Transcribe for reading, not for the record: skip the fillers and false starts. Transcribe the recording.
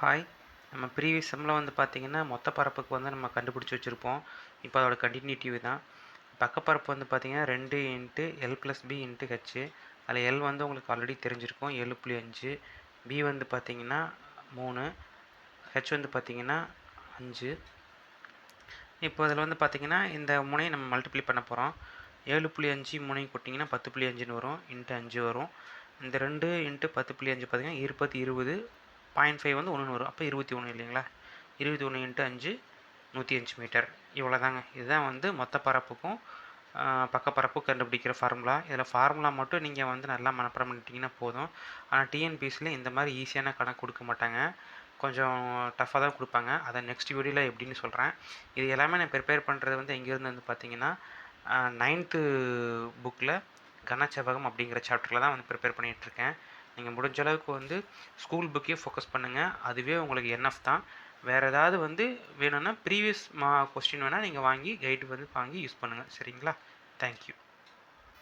Hi. நம்ம previous செம்மில் வந்து பார்த்திங்கன்னா மொத்த பரப்புக்கு வந்து நம்ம கண்டுபிடிச்சி வச்சுருப்போம். இப்போ அதோட கண்டினியூட்டிவ் தான். பக்கப்பரப்பு வந்து பார்த்திங்கன்னா 2 into L plus B into H. அதில் எல் வந்து உங்களுக்கு ஆல்ரெடி தெரிஞ்சிருக்கும் 7.5. பி வந்து பார்த்திங்கன்னா 3. ஹெச் வந்து பார்த்திங்கன்னா 5. இப்போ இதில் வந்து பார்த்திங்கன்னா இந்த முனையை நம்ம மல்டிப்ளை பண்ண போகிறோம். 7.5 முனையும் கொட்டிங்கன்னா 10.5ன்னு வரும், இன்ட்டு 5 வரும். இந்த 2 இன்ட்டு 10.5 பார்த்திங்கன்னா 20 0.5 வந்து 1 வரும். அப்போ 21 இல்லைங்களா? 21 இன்ட்டு 5 105 மீட்டர். இவ்வளோ தாங்க. இதுதான் வந்து மொத்த பரப்புக்கும் பக்கப்பரப்பும் கண்டுபிடிக்கிற ஃபார்முலா. இதில் ஃபார்முலா மட்டும் நீங்கள் வந்து நல்லா மனப்பாடம் பண்ணிட்டீங்கன்னா போதும். ஆனால் டிஎன்பிஎஸ்சியில் இந்த மாதிரி ஈஸியான கணக்கு கொடுக்க மாட்டாங்க. கொஞ்சம் டஃப்பாக தான் கொடுப்பாங்க. அதை நெக்ஸ்ட் வீடியோவில் எப்படின்னு சொல்கிறேன். இது எல்லாமே நான் ப்ரிப்பேர் பண்ணுறது வந்து எங்கேருந்து வந்து பார்த்தீங்கன்னா 9th புக்கில் கனச்செவ்வகம் அப்படிங்கிற சாப்டரில் தான் வந்து ப்ரிப்பேர் பண்ணிகிட்ருக்கேன். நீங்கள் முடிஞ்ச அளவுக்கு வந்து ஸ்கூல் புக்கே ஃபோக்கஸ் பண்ணுங்கள். அதுவே உங்களுக்கு என்எஃப் தான். வேறு ஏதாவது வந்து வேணும்னா ப்ரீவியஸ் கொஸ்டின் வேணால் நீங்கள் வாங்கி கைடு வந்து வாங்கி யூஸ் பண்ணுங்கள். சரிங்களா? தேங்க்யூ.